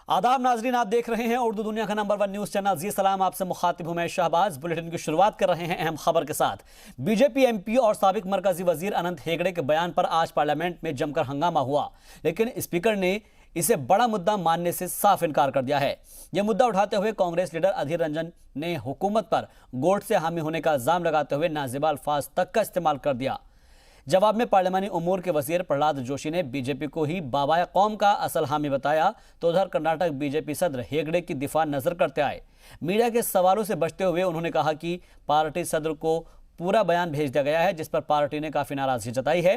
आदाब नाजरीन, आप देख रहे हैं उर्दू दुनिया का नंबर 1 न्यूज चैनल जी सलाम। आपसे मुखातिब हूं मैं शहबाज। बुलेटिन की शुरुआत कर रहे हैं अहम खबर के साथ। बीजेपी एमपी और साबिक मरकजी वजीर अनंत हेगड़े के बयान पर आज पार्लियामेंट में जमकर हंगामा हुआ, लेकिन स्पीकर ने इसे बड़ा मुद्दा मानने से साफ इनकार कर दिया है। यह मुद्दा उठाते हुए कांग्रेस लीडर अधीर रंजन ने हुकूमत पर गोट से हामी होने का इल्जाम लगाते हुए नाजिबा अल्फाज तक का इस्तेमाल कर दिया। जवाब में पार्लियामानी उमूर के वजीर प्रहलाद जोशी ने बीजेपी को ही बाबाए कौम का असल हामी बताया, तो उधर कर्नाटक बीजेपी सदर हेगड़े की दिफा नजर करते आए। मीडिया के सवालों से बचते हुए उन्होंने कहा कि पार्टी सदर को पूरा बयान भेज दिया गया है, जिस पर पार्टी ने काफी नाराजगी जताई है।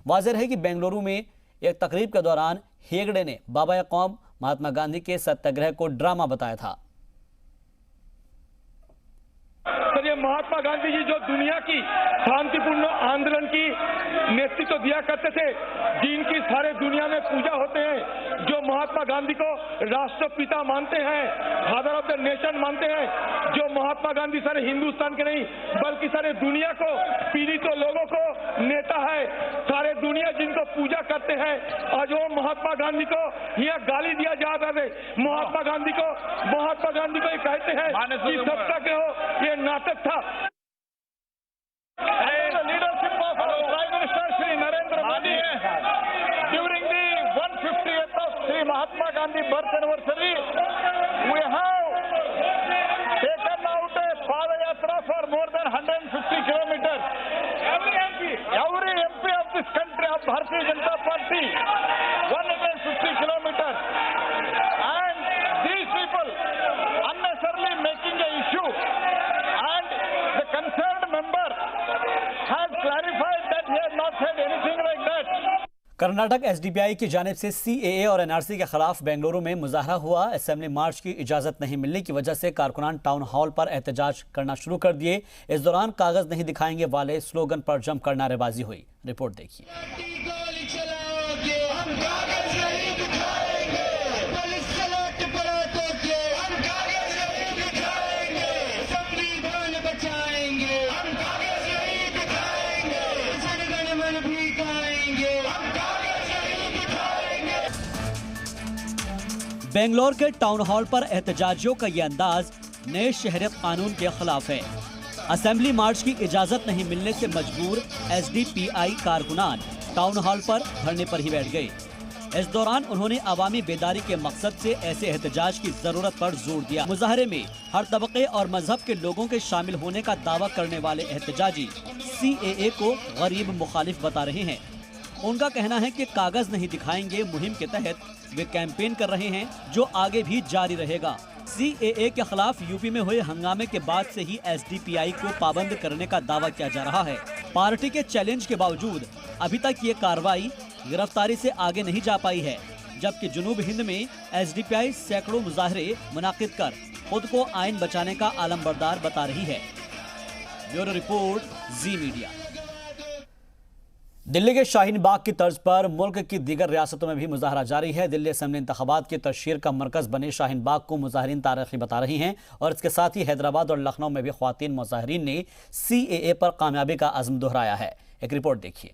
वाज़ेह है कि बेंगलुरु में एक तकरीब के दौरान हेगड़े ने बाबाए कौम महात्मा गांधी के सत्याग्रह को ड्रामा बताया था। ये महात्मा गांधी जी जो दुनिया की शांतिपूर्ण आंदोलन की नेतृत्व दिया करते थे, जिनकी सारे दुनिया में पूजा होते हैं, जो महात्मा गांधी को राष्ट्रपिता मानते हैं, फादर ऑफ द नेशन मानते हैं, जो महात्मा गांधी सारे हिंदुस्तान के नहीं बल्कि सारे दुनिया को, पीड़ित लोगों को नेता है, सारे दुनिया जिनको पूजा करते हैं, आज वो महात्मा गांधी को यह गाली दिया जा रहा है। महात्मा गांधी को ये कहते हैं कि सत्याग्रह ये नाटक था। Leadership of prime minister Shri Narendra Modi during the 150th of Shri Mahatma Gandhi birth anniversary we have taken out a pad yatra for more than 150 kilometers. Every MP of this country of Bharatiya Janata Party 150 kilometers, and these people unnecessarily making a issue, and the concerned member has clarified that he has not said anything like that. Karnataka SDPI की जानिब से CAA और NRC के खिलाफ बेंगलुरु में मुजाहरा हुआ। Assembly मार्च की इजाजत नहीं मिलने की वजह से कारकुनान टाउन हॉल पर एहतजाज करना शुरू कर दिए। इस दौरान कागज नहीं दिखाएंगे वाले स्लोगन पर जमकर नारेबाजी हुई। रिपोर्ट देखिए। बेंगलोर के टाउन हॉल पर एहतजाजियों का यह अंदाज नए शहरियत कानून के खिलाफ है। असेंबली मार्च की इजाजत नहीं मिलने से मजबूर एसडीपीआई कारकुनान टाउन हॉल पर धरने पर ही बैठ गए। इस दौरान उन्होंने अवामी बेदारी के मकसद से ऐसे एहतजाज की जरूरत पर जोर दिया। मुजाहरे में हर तबके और मजहब के लोगों के शामिल होने का दावा करने वाले एहतजाजी सीएए को गरीब मुखालिफ बता रहे हैं। उनका कहना है कि कागज नहीं दिखाएंगे मुहिम के तहत वे कैंपेन कर रहे हैं, जो आगे भी जारी रहेगा। सीएए के खिलाफ यूपी में हुए हंगामे के बाद से ही एसडीपीआई को पाबंद करने का दावा किया जा रहा है। पार्टी के चैलेंज के बावजूद अभी तक ये कार्रवाई गिरफ्तारी से आगे नहीं जा पाई है, जबकि जुनूब हिंद में एसडीपीआई सैकड़ों मुजाहरे मुनाकिद कर खुद को आइन बचाने का आलमबरदार बता रही है। ब्यूरो रिपोर्ट, जी मीडिया। दिल्ली के शाहीन बाग की तर्ज पर मुल्क की दीगर रियासतों में भी मुजाहरा जारी है। दिल्ली असेंबली इंतखाबात की तशहीर का मरकज बने शाहीन बाग को मुजाहरीन तारीखी बता रही हैं, और इसके साथ ही हैदराबाद और लखनऊ में भी ख्वातीन मुजाहरीन ने सीएए पर कामयाबी का अज़्म दोहराया है। एक रिपोर्ट देखिए।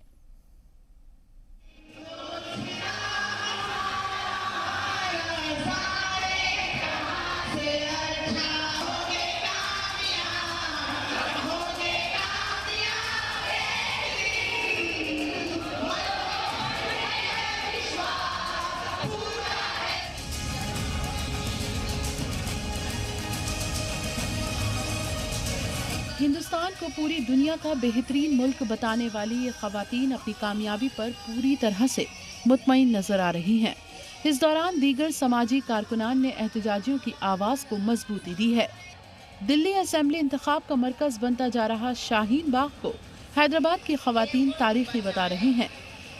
हिंदुस्तान को पूरी दुनिया का बेहतरीन मुल्क बताने वाली ये ख़वातीन अपनी कामयाबी पर पूरी तरह से मुतमईन नजर आ रही हैं। इस दौरान दीगर समाजी कारकुनान ने एहतजाजियों की आवाज़ को मजबूती दी है। दिल्ली असेंबली इंतखाब का मरकज बनता जा रहा शाहीन बाग को हैदराबाद की ख़वातीन तारीखी बता रहे हैं।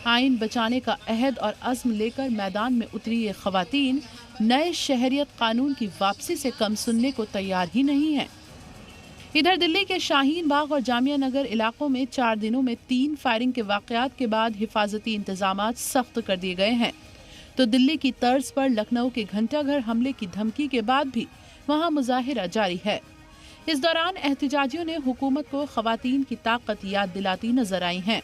आइन बचाने का अहद और अज़्म लेकर मैदान में उतरी ये ख़वातीन नए शहरियत कानून की वापसी से कम सुनने को तैयार ही नहीं है। इधर दिल्ली के शाहीन बाग और जामिया नगर इलाकों में 4 दिनों में 3 फायरिंग के वाकयात के बाद हिफाजती इंतजामात सख्त कर दिए गए हैं, तो दिल्ली की तर्ज पर लखनऊ के घंटाघर हमले की धमकी के बाद भी वहां मुजाहिरा जारी है। इस दौरान एहतजाजियों ने हुकूमत को ख़वातीन की ताकत याद दिलाती नजर आई हैं।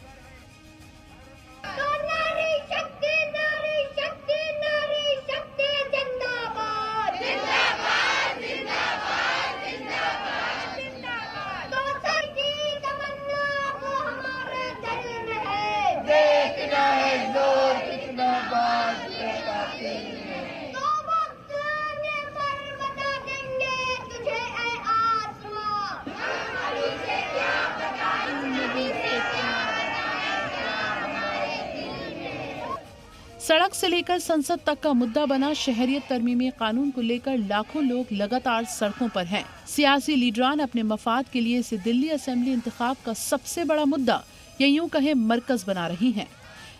से लेकर संसद तक का मुद्दा बना शहरियत तरमीमी कानून को लेकर लाखों लोग लगातार सड़कों पर हैं। सियासी लीडरान अपने मफाद के लिए इसे दिल्ली असेंबली इंतखाब का सबसे बड़ा मुद्दा या यूं कहें मरकज बना रही हैं।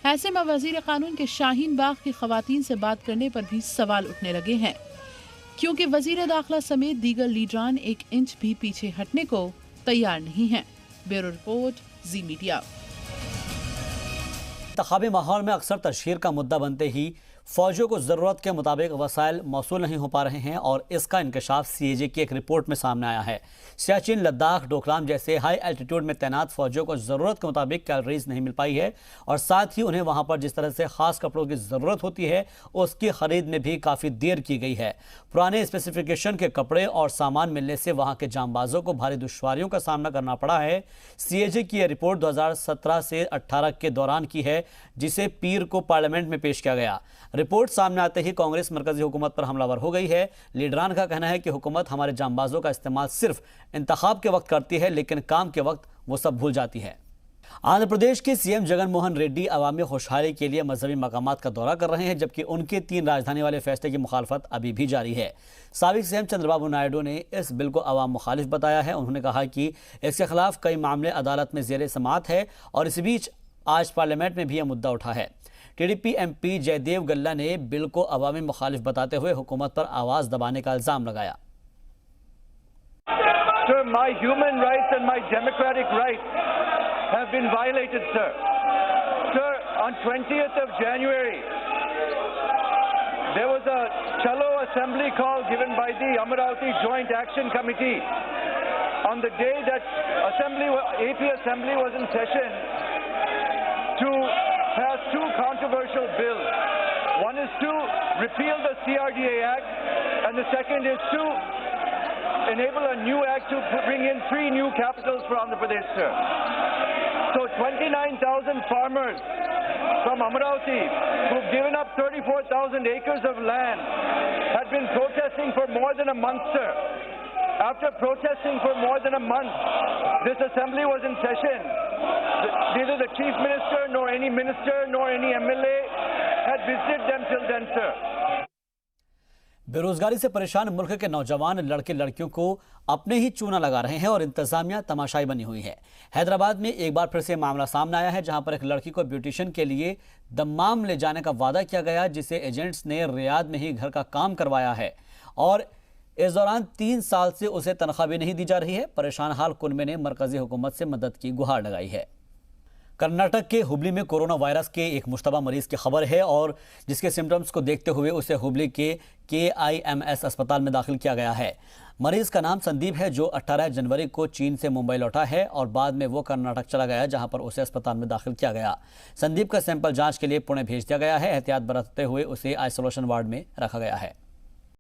ऐसे में वजीर कानून के शाहीन बाग की खवातीन से बात करने पर भी सवाल उठने लगे हैं, क्योंकि वजीर दाखिला समेत दीगर लीडरान एक इंच भी पीछे हटने को तैयार नहीं हैं। ब्यूरो रिपोर्ट, जी मीडिया। इंतखाबी माहौल में अक्सर तशहीर का मुद्दा बनते ही फौजियों को ज़रूरत के मुताबिक वसाइल मौसूल नहीं हो पा रहे हैं और इसका इंकशाफ CAG की एक रिपोर्ट में सामने आया है। सियाचिन, लद्दाख, डोकलाम जैसे हाई एल्टीट्यूड में तैनात फौजियों को ज़रूरत के मुताबिक कैलोरीज नहीं मिल पाई है और साथ ही उन्हें वहां पर जिस तरह से ख़ास कपड़ों की ज़रूरत होती है उसकी खरीद में भी काफ़ी देर की गई है। पुराने स्पेसिफिकेशन के कपड़े और सामान मिलने से वहाँ के जांबाजों को भारी दुश्वारियों का सामना करना पड़ा है। CAG की यह रिपोर्ट 2017 से 18 के दौरान की है, जिसे पीर को पार्लियामेंट में पेश किया गया। रिपोर्ट सामने आते ही कांग्रेस मरकजी हुकूमत पर हमलावर हो गई है। लीडरान का कहना है कि हुकूमत हमारे जांबाजों का इस्तेमाल सिर्फ इंतखाब के वक्त करती है, लेकिन काम के वक्त वो सब भूल जाती है। आंध्र प्रदेश के CM जगन मोहन रेड्डी अवामी खुशहाली के लिए मजहबी मकामात का दौरा कर रहे हैं, जबकि उनके 3 राजधानी वाले फैसले की मुखालफत अभी भी जारी है। साबिक CM चंद्रबाबू नायडू ने इस बिल को अवाम मुखालिफ बताया है। उन्होंने कहा कि इसके खिलाफ कई मामले अदालत में ज़ेर समाअत है और इस बीच आज पार्लियामेंट में भी यह मुद्दा उठा है। TDP MP जयदेव गल्ला ने बिल को अवामी मुखालिफ बताते हुए हुकूमत पर आवाज दबाने का इल्जाम लगाया। Sir, my human rights and my democratic rights have been violated, sir. Sir, on 20th of January, there was a Chalo assembly call given by the Amaravati Joint Action Committee. On the day that AP Assembly was in session to pass 2 controversial bills. One is to repeal the CRDA Act, and the second is to enable a new act to bring in 3 new capitals for Andhra Pradesh, sir. So 29,000 farmers from Amaravati who've given up 34,000 acres of land had been protesting for more than a month, sir. After protesting for more than a month, this assembly was in session. Neither the chief minister nor any minister nor any MLA had visited them till then, sir. बेरोजगारी से परेशान मुल्क के नौजवान लड़के लड़कियों को अपने ही चूना लगा रहे हैं और इंतजामिया तमाशाई बनी हुई है। हैदराबाद में एक बार फिर से मामला सामने आया है, जहां पर एक लड़की को ब्यूटिशियन के लिए दम्माम ले जाने का वादा किया गया, जिसे एजेंट्स ने रियाद में ही घर का काम करवाया है और इस दौरान 3 साल से उसे तनख्वाह भी नहीं दी जा रही है। परेशान हाल कुनबे ने मरकजी हुकूमत से मदद की गुहार लगाई है। कर्नाटक के हुबली में कोरोना वायरस के एक मुश्तबा मरीज की खबर है और जिसके सिम्टम्स को देखते हुए उसे हुबली के KIMS अस्पताल में दाखिल किया गया है। मरीज का नाम संदीप है, जो 18 जनवरी को चीन से मुंबई लौटा है और बाद में वो कर्नाटक चला गया, जहां पर उसे अस्पताल में दाखिल किया गया। संदीप का सैंपल जांच के लिए पुणे भेज दिया गया है। एहतियात बरतते हुए उसे आइसोलेशन वार्ड में रखा गया है।